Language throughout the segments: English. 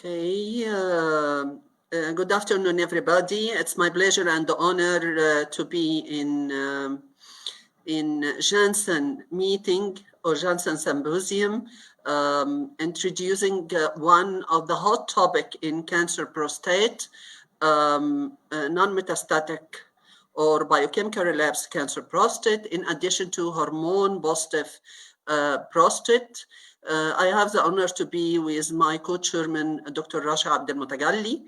Okay, good afternoon, everybody. It's my pleasure and honor to be in Janssen meeting or Janssen symposium, introducing one of the hot topic in cancer prostate, non-metastatic or biochemical relapse cancer prostate, in addition to hormone positive prostate. I have the honor to be with my co-chairman, Dr. Rasha Abdelmutagalli.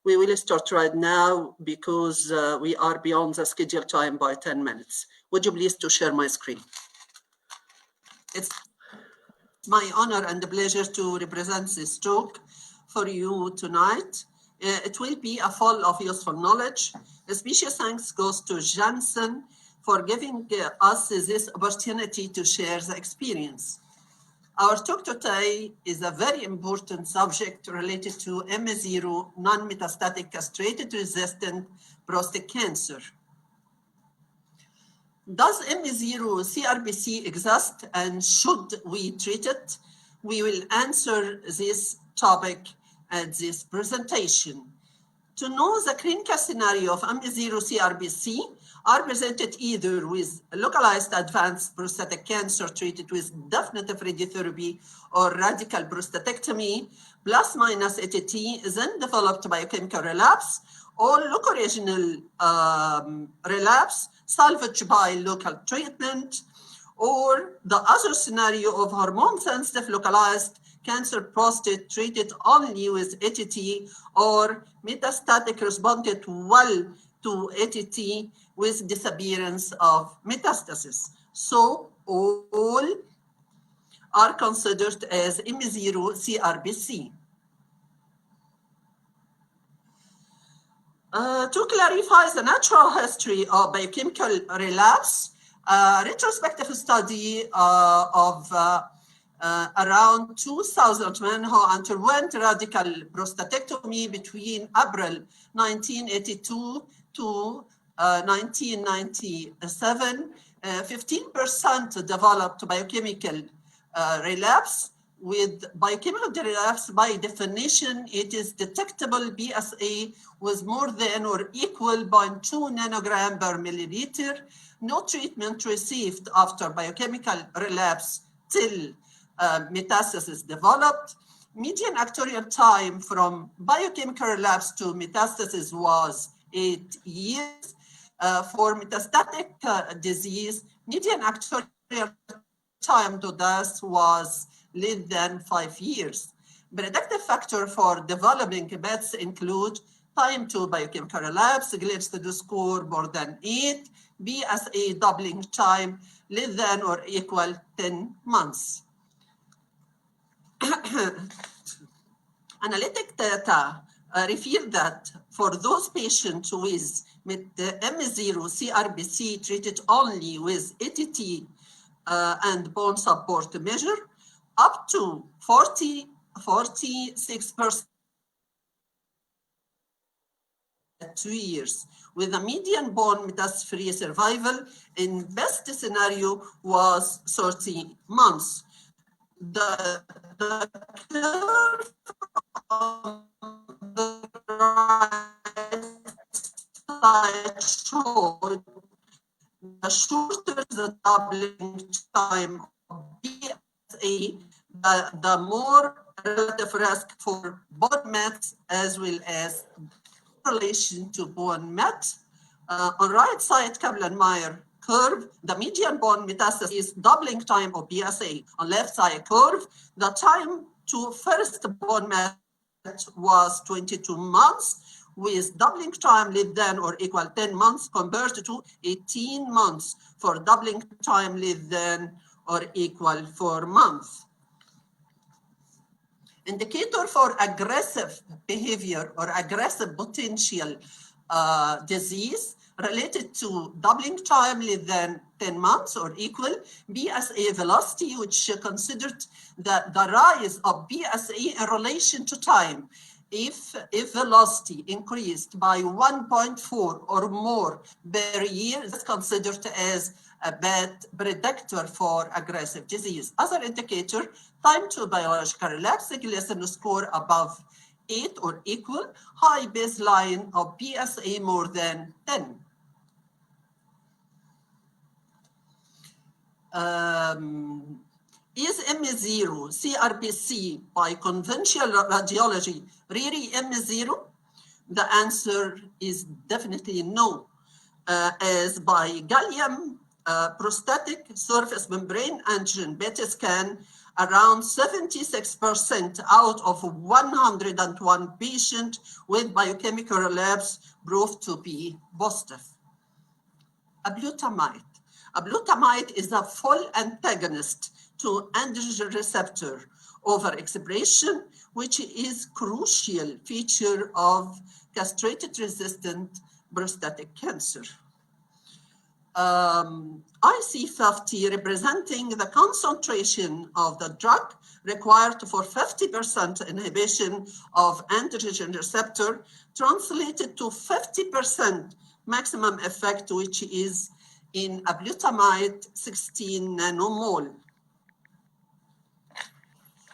We will start right now because we are beyond the scheduled time by 10 minutes. Would you please to share my screen? It's my honor and pleasure to represent this talk for you tonight. It will be a full of useful knowledge. A special thanks goes to Janssen for giving us this opportunity to share the experience. Our talk today is a very important subject related to M0 non-metastatic castrate-resistant prostate cancer. Does M0 CRPC exist and should we treat it? We will answer this topic at this presentation. To know the clinical scenario of M0 CRPC are presented either with localized advanced prostatic cancer treated with definitive radiotherapy or radical prostatectomy, plus minus ATT, then developed biochemical relapse, or locoregional relapse, salvaged by local treatment, or the other scenario of hormone-sensitive localized cancer prostate treated only with ATT or metastatic responded well to ATT with disappearance of metastasis. So all are considered as M0 CRPC. To clarify the natural history of biochemical relapse, a retrospective study of around 2,000 men who underwent radical prostatectomy between April 1982 to 1997, 15% developed biochemical relapse. With biochemical relapse, by definition, it is detectable BSA with more than or equal 0.2 nanogram per milliliter. No treatment received after biochemical relapse till metastasis developed. Median actuarial time from biochemical relapse to metastasis was 8 years. For metastatic disease, median actuarial time to death was less than 5 years. Predictive factor for developing METs include time to biochemical relapse, Gleason score more than 8, BSA doubling time less than or equal 10 months. Analytic data reveal that for those patients with M0 CRPC treated only with ATT and bone support measure, up to 46% at 2 years, with a median bone metastasis-free survival in best scenario was 30 months. The curve on the right side showed the shorter the doubling time of BSA, the more relative risk for bone mets as well as relation to bone met. On right side Kaplan-Meier curve, the median bone metastasis doubling time of BSA. On left side curve, the time to first bone met was 22 months, with doubling time less than or equal 10 months compared to 18 months for doubling time less than or equal 4 months. Indicator for aggressive behavior or aggressive potential disease related to doubling time less than 10 months or equal, BSA velocity, which considered the rise of BSA in relation to time. if velocity increased by 1.4 or more per year, that's considered as a bad predictor for aggressive disease. Other indicator, time to biological relapse, glycemic score above 8 or equal, high baseline of PSA more than 10. Is M0 CRPC by conventional radiology really M0? The answer is definitely no. As by gallium prostatic surface membrane antigen PET scan, around 76% out of 101 patients with biochemical relapse proved to be positive. Ablutamide. Ablutamide is a full antagonist to androgen receptor overexpression, which is crucial feature of castrated-resistant prostatic cancer. IC50 representing the concentration of the drug required for 50% inhibition of androgen receptor translated to 50% maximum effect, which is in ablutamide 16 nanomole.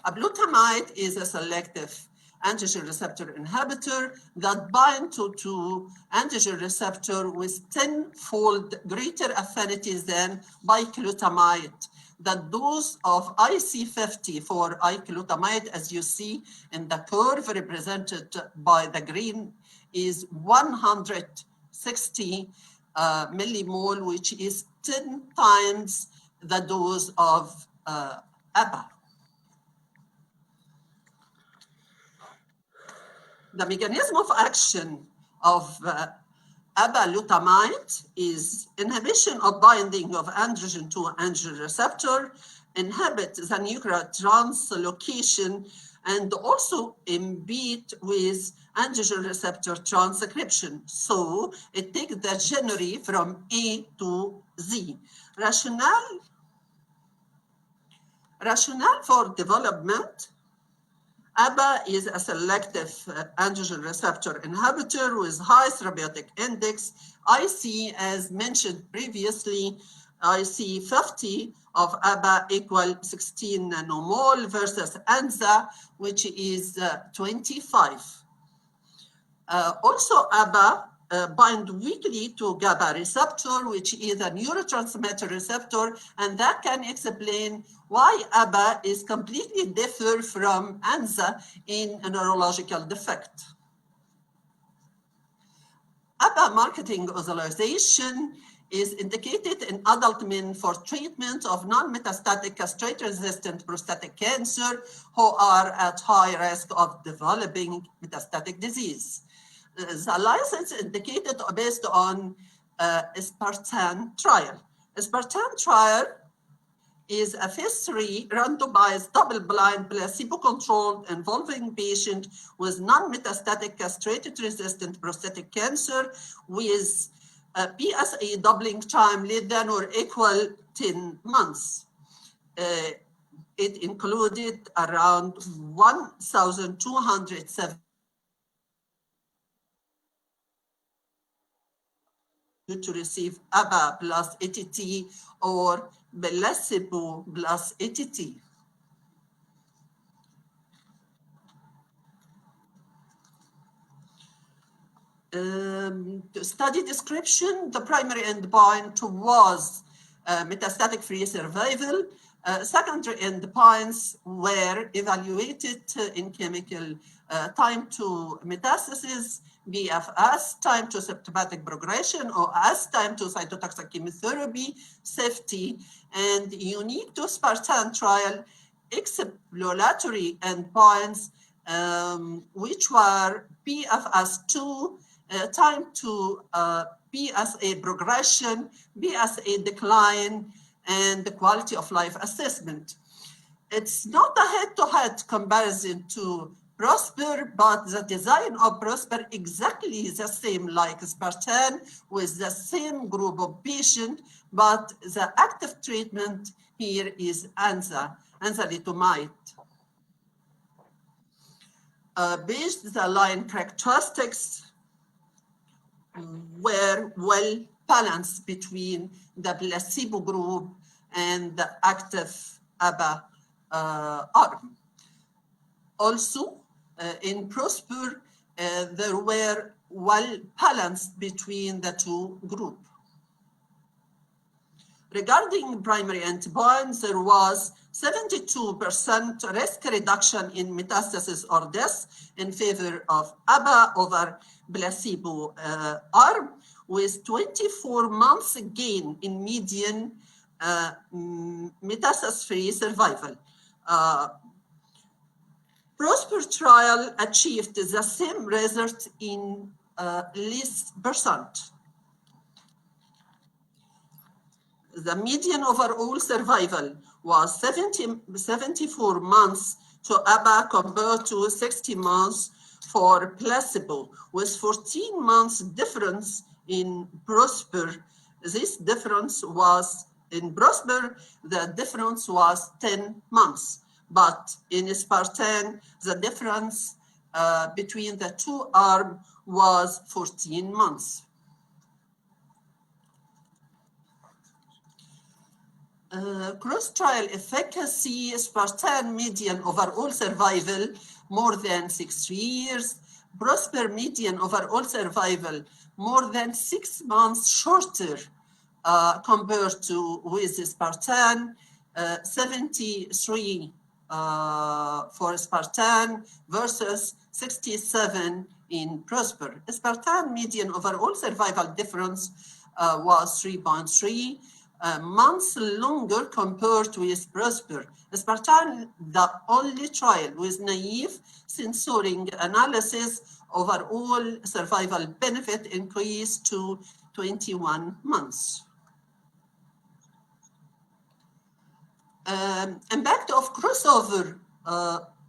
Ablutamide is a selective androgen receptor inhibitor that binds to androgen receptor with 10-fold greater affinity than bicalutamide. The dose of IC50 for bicalutamide, as you see in the curve represented by the green, is 160 millimole, which is 10 times the dose of ABA. The mechanism of action of abalutamide is inhibition of binding of androgen to androgen receptor, inhibit the nuclear translocation, and also impede with androgen receptor transcription. So it takes the generic from A to Z. Rationale for development. ABA is a selective androgen receptor inhibitor with high therapeutic index. IC, as mentioned previously, IC50 of ABA equal 16 nanomole versus ANZA, which is 25. Also, ABA bind weakly to GABA receptor, which is a neurotransmitter receptor, and that can explain why ABA is completely different from ANZA in a neurological defect. ABA marketing authorization is indicated in adult men for treatment of non-metastatic castrate-resistant prostatic cancer who are at high risk of developing metastatic disease. The license indicated based on Spartan trial. Spartan trial is a phase 3 randomized double-blind placebo-controlled involving patients with non-metastatic castrate-resistant prostatic cancer with a PSA doubling time less than or equal 10 months. It included around 1,207 to receive ABA plus ATT or placebo plus ATT. Study description, the primary endpoint was metastatic free survival. Secondary endpoints were evaluated in chemical time to metastasis, BFS, time to symptomatic progression, OS, time to cytotoxic chemotherapy, safety, and unique to Spartan trial, exploratory endpoints, which were PFS2, time to PSA progression, PSA decline, and the quality of life assessment. It's not a head-to-head comparison to Prosper, but the design of Prosper exactly the same like Spartan with the same group of patients, but the active treatment here is enzalutamide. baseline characteristics were well balanced between the placebo group and the active ABA arm. Also, in PROSPER, there were well balanced between the two groups. Regarding primary endpoints, there was 72% risk reduction in metastasis or death in favor of ABA over placebo arm, with 24 months gain in median metastasis-free survival. PROSPER trial achieved the same result in less percent. The median overall survival was 74 months to ABA compared to 60 months for placebo, with 14 months difference in PROSPER. This difference was, in PROSPER, the difference was 10 months. But in Spartan, the difference between the two arms was 14 months. Cross-trial efficacy, Spartan median overall survival more than 6 years, PROSPER median overall survival more than 6 months shorter compared to with Spartan, 73 for Spartan versus 67 in PROSPER. Spartan median overall survival difference was 3.3 months longer compared with PROSPER. Spartan, the only trial with naive censoring analysis, overall survival benefit increased to 21 months. Impact of crossover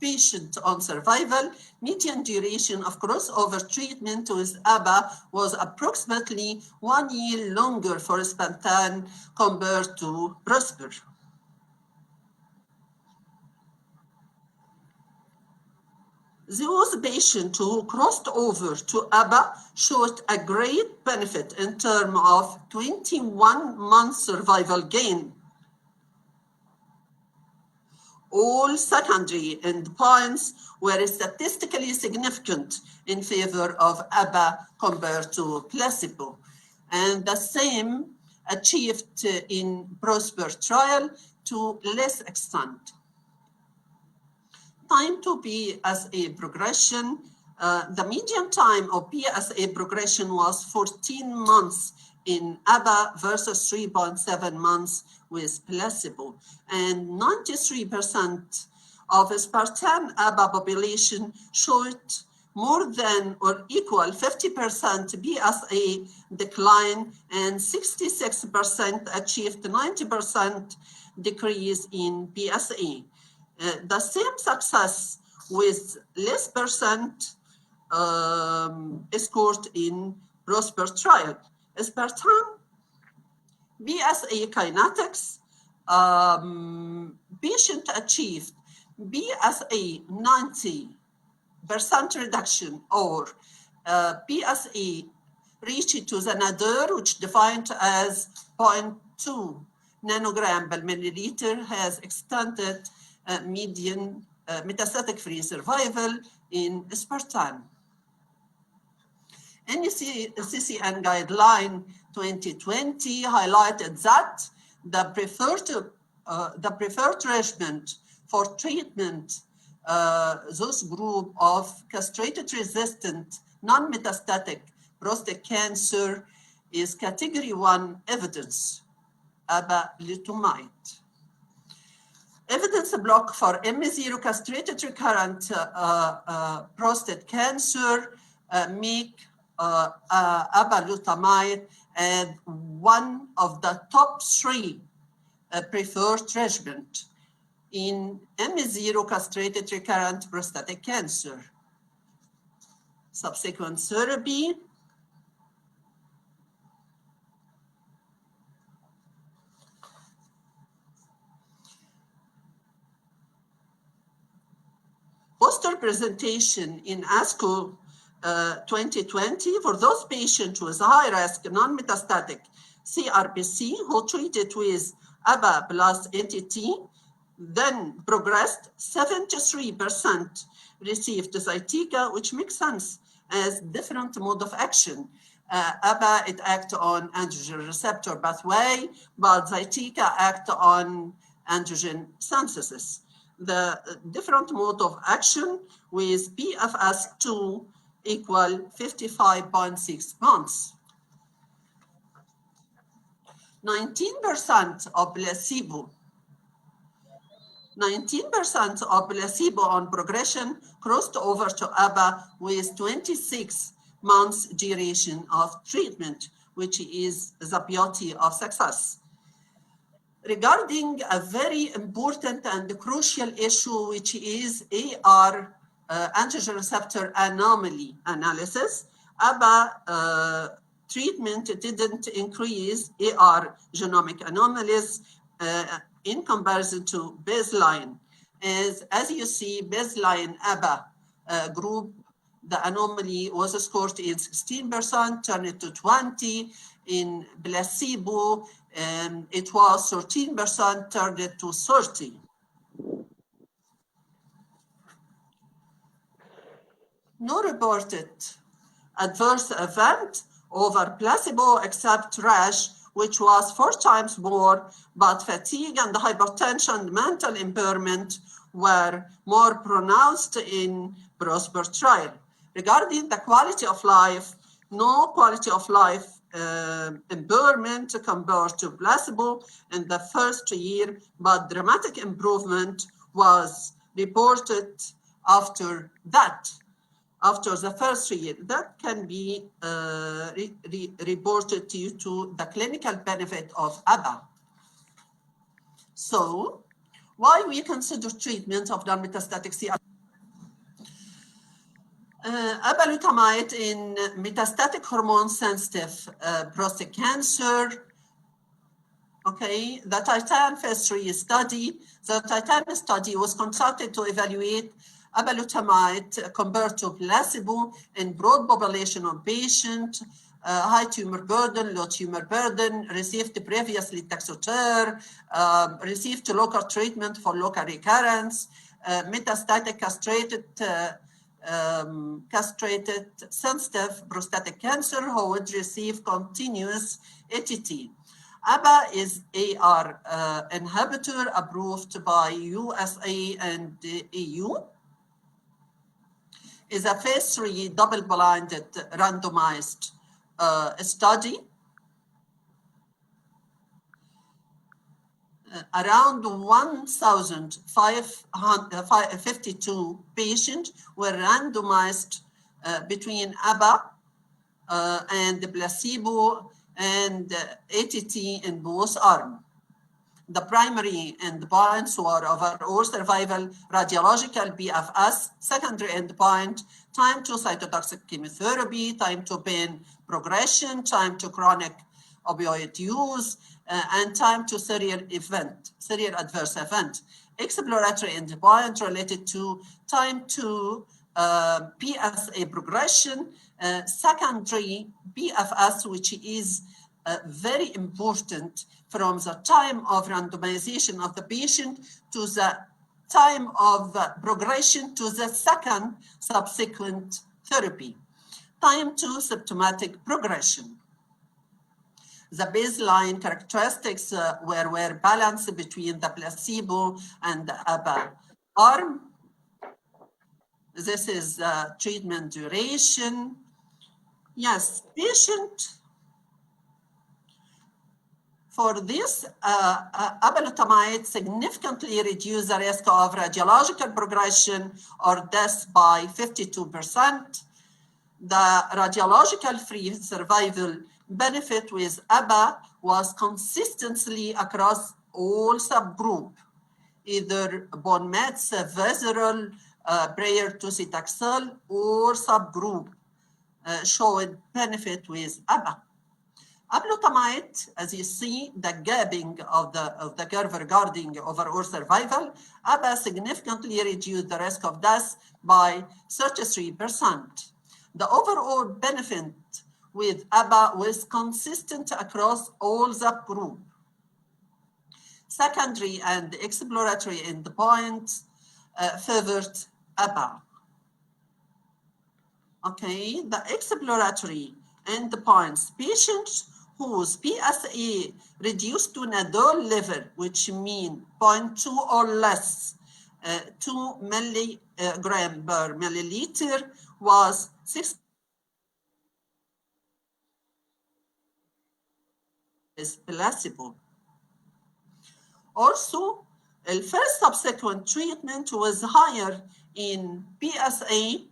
patient on survival, median duration of crossover treatment with ABA was approximately 1 year longer for Spartan compared to PROSPER. Those patients who crossed over to ABA showed a great benefit in terms of 21-month survival gain. All secondary endpoints were statistically significant in favor of ABA compared to placebo, and the same achieved in PROSPER trial to less extent. Time to PSA progression, the median time of PSA progression was 14 months in ABA versus 3.7 months with placebo, and 93% of Spartan ABA population showed more than or equal 50% PSA decline, and 66% achieved 90% decrease in PSA. The same success with less percent scored in PROSPER trial. Spartan PSA kinetics, patient achieved PSA 90% reduction or PSA reached to the nadir, which defined as 0.2 nanogram per milliliter, has extended median metastatic-free survival in Spartan. NCCN guideline 2020 highlighted that the preferred regimen for treatment those group of castrated-resistant non-metastatic prostate cancer is category 1 evidence, apalutamide. Evidence block for M0 castrated recurrent prostate cancer make apalutamide as one of the top 3 preferred regimens in M0 castrated recurrent prostatic cancer. Subsequent therapy poster presentation in ASCO 2020 for those patients with high-risk non-metastatic CRPC who treated with ABA plus ATT, then progressed, 73% received Zytiga, which makes sense as different mode of action. ABA, it acts on androgen receptor pathway, but Zytiga act on androgen synthesis. The different mode of action with PFS2 equal 55.6 months. 19% of placebo. 19% of placebo on progression crossed over to ABA with 26 months duration of treatment, which is the beauty of success. Regarding a very important and crucial issue, which is AR, antigen receptor anomaly analysis, ABA treatment didn't increase AR genomic anomalies in comparison to baseline. As you see, baseline ABA group, the anomaly was scored in 16%, turned to 20%. In placebo, it was 13%, turned to 30%. No reported adverse event over placebo except rash, which was 4 times more, but fatigue and hypertension and mental impairment were more pronounced in PROSPER trial. Regarding the quality of life, no quality of life impairment compared to placebo in the first year, but dramatic improvement was reported after that. After the first year, that can be reported due to the clinical benefit of ABA. So, why we consider treatment of non-metastatic CRPC? Apalutamide in metastatic hormone-sensitive prostate cancer. Okay, the Titan phase 3 study. The Titan study was conducted to evaluate apalutamide compared to placebo in broad population of patients, high tumor burden, low tumor burden, received previously Taxotere, received local treatment for local recurrence, metastatic castrated sensitive prostatic cancer who would receive continuous ATT. ABA is AR inhibitor approved by USA and EU. Is a phase 3 double-blinded randomized study. Around 1,552 patients were randomized between ABA and the placebo and ATT in both arms. The primary endpoints were overall survival, radiological PFS, secondary endpoint, time to cytotoxic chemotherapy, time to pain progression, time to chronic opioid use, and time to serial adverse event. Exploratory endpoint related to time to PSA progression, secondary PFS, which is very important from the time of randomization of the patient to the time of progression to the second subsequent therapy. Time to symptomatic progression. The baseline characteristics were balanced between the placebo and the ABA arm. This is treatment duration. Yes, patient. For this, apalutamide significantly reduced the risk of radiological progression or death by 52%. The radiological free survival benefit with ABA was consistently across all subgroups, either bone mets, visceral, prior to Taxol, or subgroup showed benefit with ABA. Ablutamide, as you see, the gapping of the curve regarding overall survival, ABA significantly reduced the risk of death by 33%. The overall benefit with ABA was consistent across all subgroups. Secondary and exploratory endpoints favored ABA. Okay, the exploratory endpoints, patients whose PSA reduced to Nadol level, which mean 0.2 or less, 2 milligram per milliliter, was 6 is placebo. Also, the first subsequent treatment was higher in PSA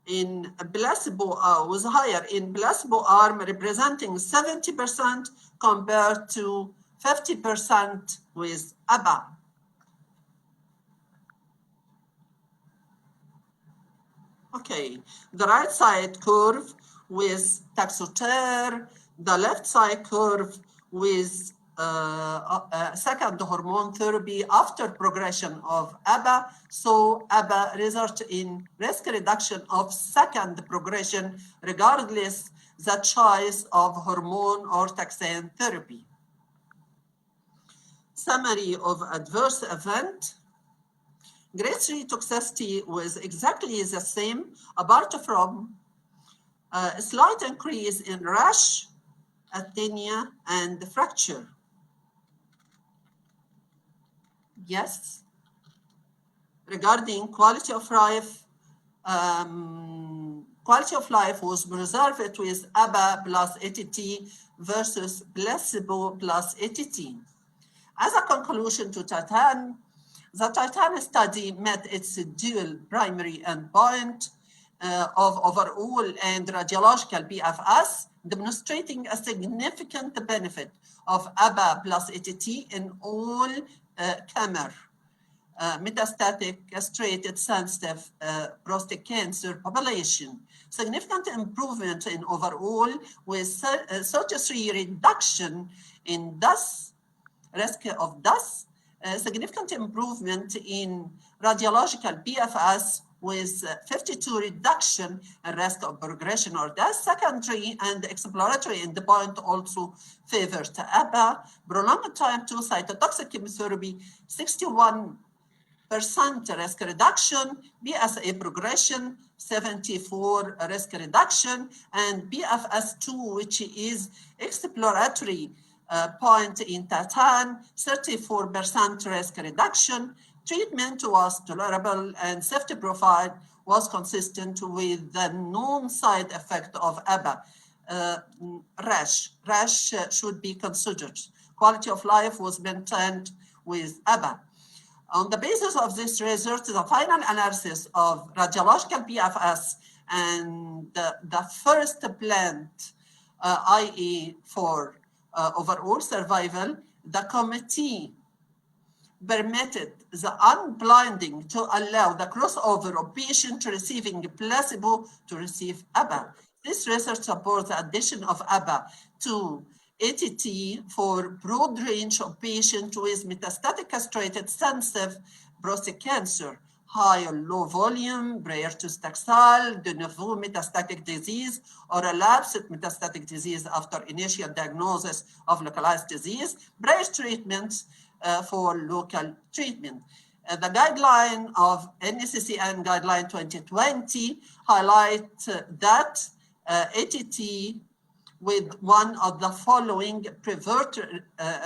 in placebo was higher in placebo arm, representing 70% compared to 50% with ABA. Okay, the right side curve with Taxotere, the left side curve with second hormone therapy after progression of ABA. So ABA results in risk reduction of second progression regardless the choice of hormone or taxane therapy. Summary of adverse event. Grade 3 toxicity was exactly the same, apart from a slight increase in rash, athenia, and fracture. Yes. Regarding quality of life was preserved with ABA plus ATT versus placebo plus ATT. As a conclusion to Titan, the Titan study met its dual primary endpoint of overall and radiological PFS, demonstrating a significant benefit of ABA plus ATT in all comer metastatic castrated sensitive prostate cancer population. Significant improvement in overall with 33 reduction in death, risk of death, significant improvement in radiological PFS with 52 reduction in risk of progression or death. Secondary and exploratory endpoint also favored ABA. Prolonged time to cytotoxic chemotherapy, 61% risk reduction, PSA progression, 74 risk reduction, and PFS2, which is exploratory point in Titan, 34% risk reduction. Treatment was tolerable and safety profile was consistent with the known side effect of ABA. Rash should be considered. Quality of life was maintained with ABA. On the basis of this result, the final analysis of radiological PFS and the first planned IA for overall survival, the committee permitted the unblinding to allow the crossover of patients receiving placebo to receive ABA. This research supports the addition of ABA to ATT for broad range of patients with metastatic castrated sensitive prostate cancer, high or low volume, prior to Taxol, de novo metastatic disease, or relapsed metastatic disease after initial diagnosis of localized disease, prior treatments for local treatment. The guideline of NCCN Guideline 2020 highlight that ATT with one of the following preferred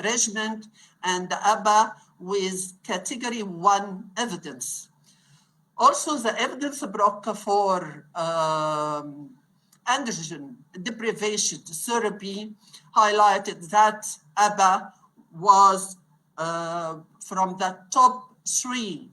regimen and ABA with category 1 evidence. Also, the evidence block for androgen deprivation therapy highlighted that ABA was from the top 3